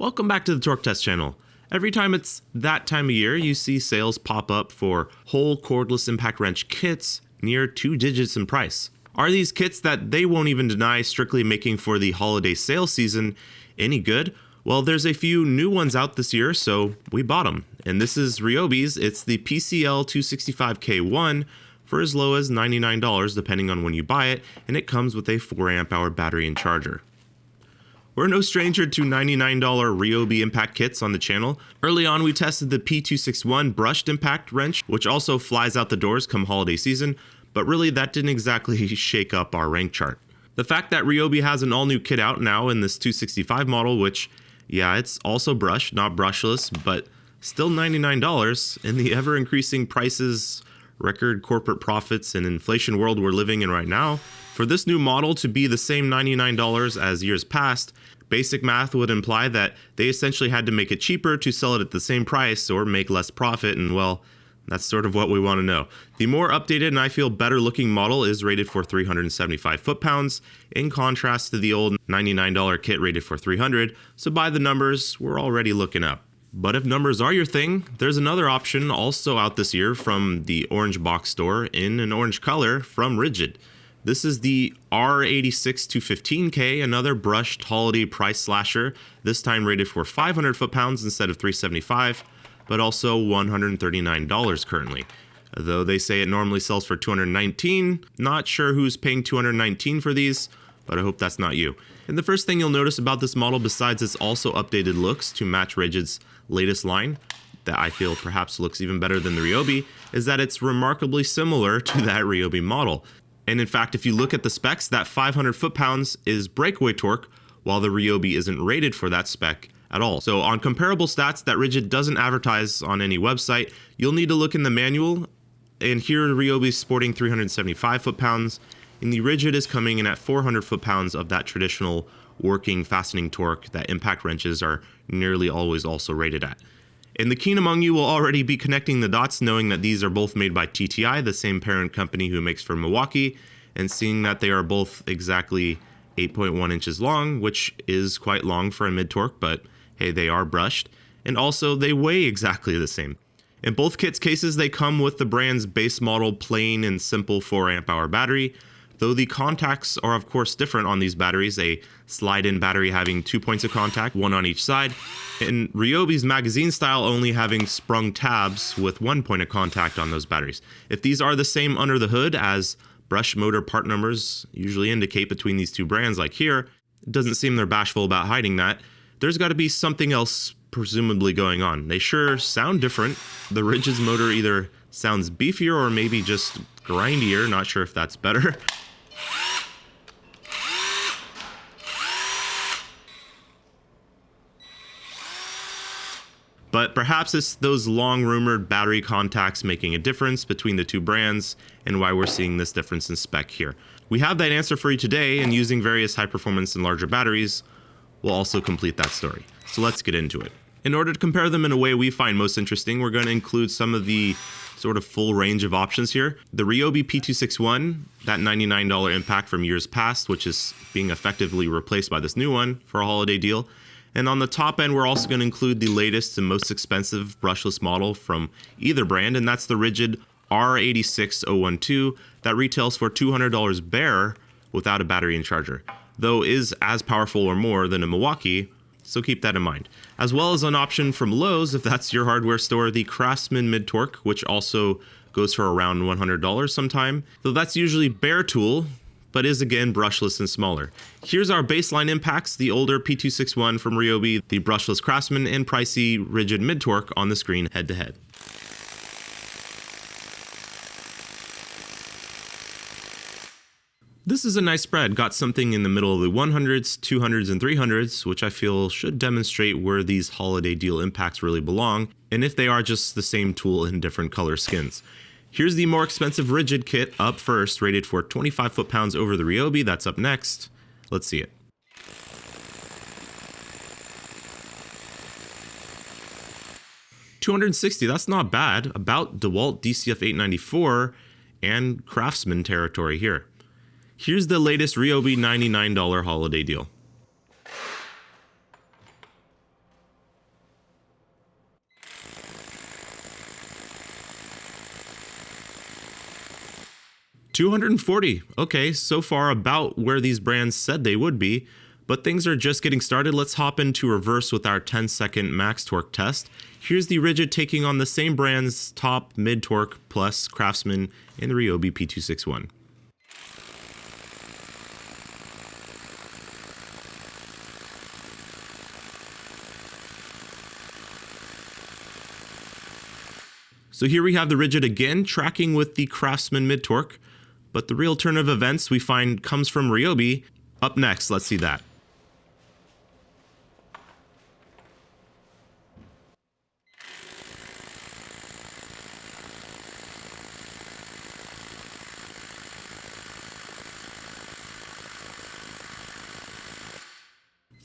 Welcome back to the Torque Test channel. Every time it's that time of year, you see sales pop up for whole cordless impact wrench kits near 2 digits in price. Are these kits that they won't even deny strictly making for the holiday sale season any good? Well, there's a few new ones out this year, so we bought them. And this is Ryobi's. It's the PCL 265K1 for as low as $99 depending on when you buy it, and it comes with a 4 amp hour battery and charger. We're no stranger to $99 Ryobi impact kits on the channel. Early on, we tested the P261 brushed impact wrench, which also flies out the doors come holiday season, but really that didn't exactly shake up our rank chart. The fact that Ryobi has an all-new kit out now in this 265 model, which, yeah, it's also brushed, not brushless, but still $99 in the ever-increasing prices, record corporate profits, and inflation world we're living in right now. For this new model to be the same $99 as years past, basic math would imply that they essentially had to make it cheaper to sell it at the same price or make less profit, and well, that's sort of what we want to know. The more updated and I feel better looking model is rated for 375 foot-pounds, in contrast to the old $99 kit rated for 300, so by the numbers, we're already looking up. But if numbers are your thing, there's another option also out this year from the Orange Box store in an orange color from Rigid. This is the R86 215K, another brushed holiday price slasher, this time rated for 500 foot-pounds instead of 375, but also $139 currently. Though they say it normally sells for $219, not sure who's paying $219 for these, but I hope that's not you. And the first thing you'll notice about this model, besides its also updated looks to match Rigid's latest line, that I feel perhaps looks even better than the Ryobi, is that it's remarkably similar to that Ryobi model. And in fact, if you look at the specs, that 500 foot-pounds is breakaway torque, while the Ryobi isn't rated for that spec at all. So on comparable stats that Rigid doesn't advertise on any website, you'll need to look in the manual, and here Ryobi is sporting 375 foot-pounds, and the Rigid is coming in at 400 foot-pounds of that traditional working fastening torque that impact wrenches are nearly always also rated at. And the keen among you will already be connecting the dots, knowing that these are both made by TTI, the same parent company who makes for Milwaukee, and seeing that they are both exactly 8.1 inches long, which is quite long for a mid-torque, but hey, they are brushed, and also they weigh exactly the same. In both kits cases, they come with the brand's base model plain and simple 4 amp hour battery, though the contacts are of course different on these batteries, a slide-in battery having 2 points of contact, one on each side, and Ryobi's magazine style only having sprung tabs with 1 point of contact on those batteries. If these are the same under the hood as brush motor part numbers usually indicate between these two brands like here, it doesn't seem they're bashful about hiding that. There's got to be something else presumably going on. They sure sound different. The Rigid's motor either sounds beefier or maybe just grindier, not sure if that's better. But perhaps it's those long-rumored battery contacts making a difference between the two brands and why we're seeing this difference in spec here. We have that answer for you today, and using various high-performance and larger batteries will also complete that story. So let's get into it. In order to compare them in a way we find most interesting, we're going to include some of the sort of full range of options here. The Ryobi P261, that $99 impact from years past, which is being effectively replaced by this new one for a holiday deal. And on the top end, we're also going to include the latest and most expensive brushless model from either brand, and that's the Rigid R86012 that retails for $200 bare without a battery and charger, though is as powerful or more than a Milwaukee, so keep that in mind. As well as an option from Lowe's, if that's your hardware store, the Craftsman Mid-Torque, which also goes for around $100 sometime, though that's usually bare tool, but is again brushless and smaller. Here's our baseline impacts, the older P261 from Ryobi, the brushless Craftsman, and pricey Rigid Mid-Torque on the screen head to head. This is a nice spread, got something in the middle of the 100s, 200s, and 300s, which I feel should demonstrate where these holiday deal impacts really belong, and if they are just the same tool in different color skins. Here's the more expensive Rigid kit up first, rated for 25 foot-pounds over the Ryobi. That's up next. Let's see it. $260, that's not bad. About DeWalt DCF 894 and Craftsman territory here. Here's the latest Ryobi $99 holiday deal. $240. Okay, so far about where these brands said they would be, but things are just getting started. Let's hop into reverse with our 10-second max torque test. Here's the Rigid taking on the same brand's top mid torque plus Craftsman and the Ryobi P261. So here we have the Rigid again, tracking with the Craftsman mid-torque, but the real turn of events we find comes from Ryobi. Up next, let's see that.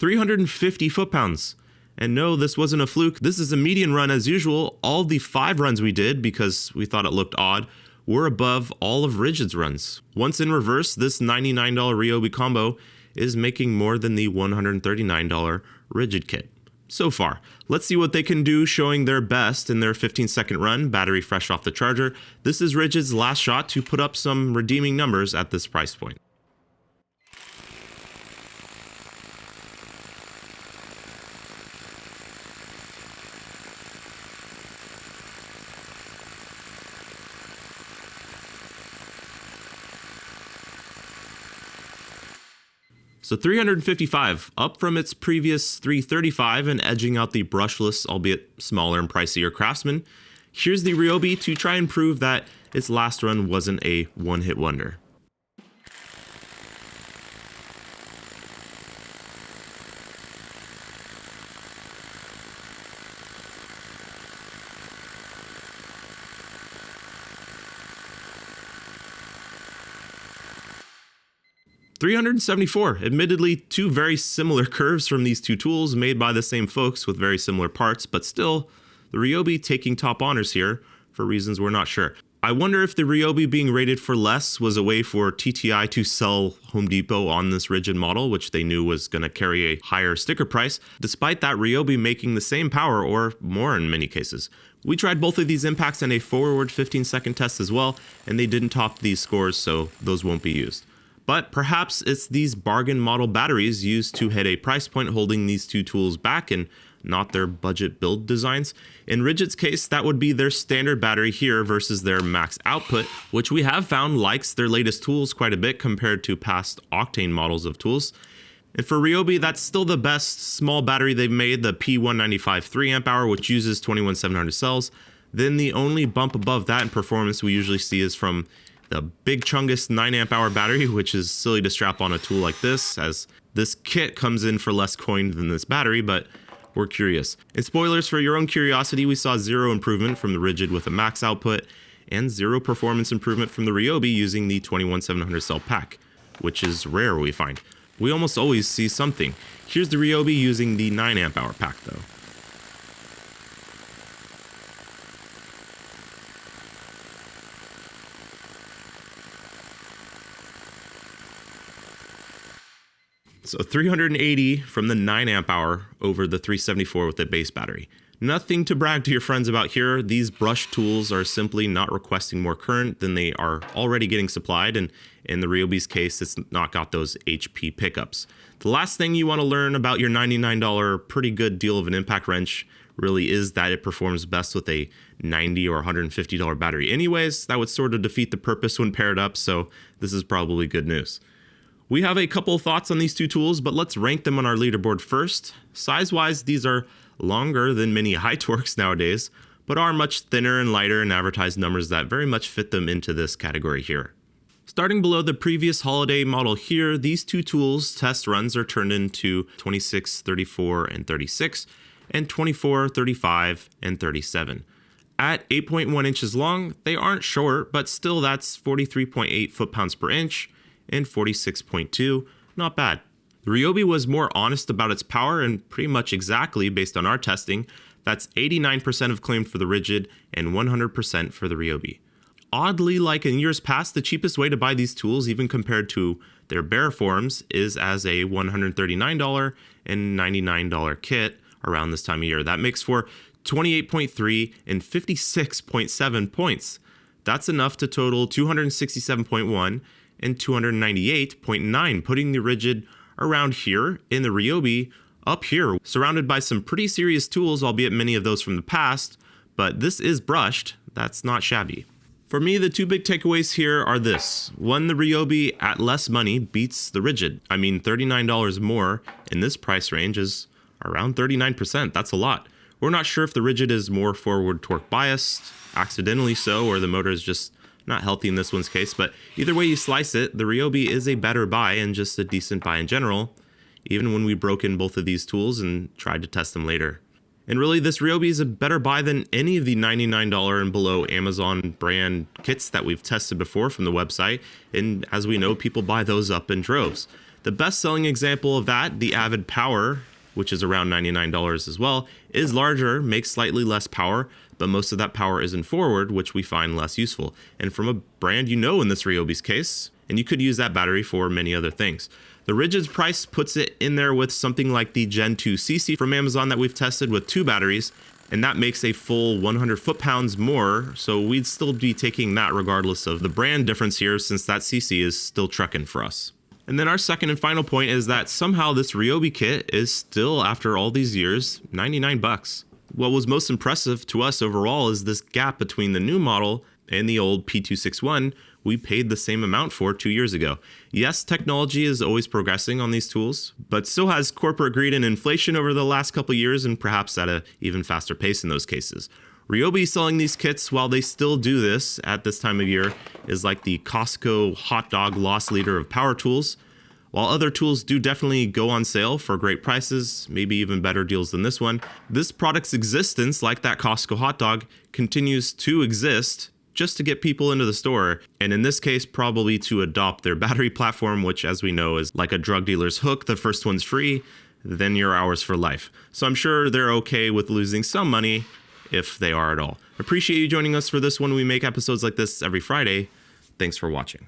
$350 foot-pounds. And no, this wasn't a fluke. This is a median run as usual. All the 5 runs we did, because we thought it looked odd, were above all of Rigid's runs. Once in reverse, this $99 Ryobi combo is making more than the $139 Rigid kit. So far, let's see what they can do showing their best in their 15-second run, battery fresh off the charger. This is Rigid's last shot to put up some redeeming numbers at this price point. So 355, up from its previous 335 and edging out the brushless, albeit smaller and pricier Craftsman. Here's the Ryobi to try and prove that its last run wasn't a one-hit wonder. $374, admittedly two very similar curves from these two tools made by the same folks with very similar parts, but still, the Ryobi taking top honors here for reasons we're not sure. I wonder if the Ryobi being rated for less was a way for TTI to sell Home Depot on this Rigid model, which they knew was going to carry a higher sticker price, despite that Ryobi making the same power or more in many cases. We tried both of these impacts in a forward 15-second test as well, and they didn't top these scores, so those won't be used. But perhaps it's these bargain model batteries used to hit a price point holding these two tools back and not their budget build designs. In Rigid's case, that would be their standard battery here versus their max output, which we have found likes their latest tools quite a bit compared to past octane models of tools. And for Ryobi, that's still the best small battery they've made, the P195 3Ah, which uses 21700 cells. Then the only bump above that in performance we usually see is from the big Chungus 9Ah battery, which is silly to strap on a tool like this, as this kit comes in for less coin than this battery, but we're curious. And spoilers for your own curiosity, we saw 0 improvement from the Rigid with a max output, and 0 performance improvement from the Ryobi using the 21700 cell pack, which is rare we find. We almost always see something. Here's the Ryobi using the 9Ah pack though. So 380 from the 9Ah over the 374 with the base battery. Nothing to brag to your friends about here. These brush tools are simply not requesting more current than they are already getting supplied, and in the Ryobi's case, it's not got those HP pickups. The last thing you want to learn about your $99 pretty good deal of an impact wrench really is that it performs best with a $90 or $150 battery. Anyways, that would sort of defeat the purpose when paired up, so this is probably good news. We have a couple of thoughts on these two tools, but let's rank them on our leaderboard first. Size-wise, these are longer than many high torques nowadays, but are much thinner and lighter and advertise numbers that very much fit them into this category here. Starting below the previous holiday model here, these two tools test runs are turned into 26, 34, and 36, and 24, 35, and 37. At 8.1 inches long, they aren't short, but still that's 43.8 foot-pounds per inch, and 46.2, not bad. The Ryobi was more honest about its power and pretty much exactly based on our testing. That's 89% of claimed for the Rigid and 100% for the Ryobi. Oddly, like in years past, the cheapest way to buy these tools, even compared to their bare forms, is as a $139 and $99 kit around this time of year. That makes for 28.3 and 56.7 points. That's enough to total 267.1 and 298.9, putting the Rigid around here in the Ryobi, up here, surrounded by some pretty serious tools, albeit many of those from the past, but this is brushed. That's not shabby. For me, the two big takeaways here are this. One, the Ryobi at less money beats the Rigid. I mean, $39 more in this price range is around 39%. That's a lot. We're not sure if the Rigid is more forward torque biased, accidentally so, or the motor is just not healthy in this one's case, but either way you slice it, the Ryobi is a better buy and just a decent buy in general, even when we broke in both of these tools and tried to test them later. And really, this Ryobi is a better buy than any of the $99 and below Amazon brand kits that we've tested before from the website, and as we know, people buy those up in droves. The best-selling example of that, the Avid Power, which is around $99 as well, is larger, makes slightly less power, but most of that power is in forward, which we find less useful. And from a brand you know in this Ryobi's case, and you could use that battery for many other things. The Rigid's price puts it in there with something like the Gen 2 CC from Amazon that we've tested with 2 batteries, and that makes a full 100 foot-pounds more, so we'd still be taking that regardless of the brand difference here, since that CC is still trucking for us. And then our second and final point is that somehow this Ryobi kit is still, after all these years, $99. What was most impressive to us overall is this gap between the new model and the old P261 we paid the same amount for 2 years ago. Yes, technology is always progressing on these tools, but so has corporate greed and inflation over the last couple years, and perhaps at an even faster pace in those cases. Ryobi selling these kits while they still do this at this time of year is like the Costco hot dog loss leader of power tools. While other tools do definitely go on sale for great prices, maybe even better deals than this one, this product's existence, like that Costco hot dog, continues to exist just to get people into the store, and in this case probably to adopt their battery platform, which as we know is like a drug dealer's hook. The first one's free, then you're ours for life. So I'm sure they're okay with losing some money, if they are at all. Appreciate you joining us for this one. We make episodes like this every Friday. Thanks for watching.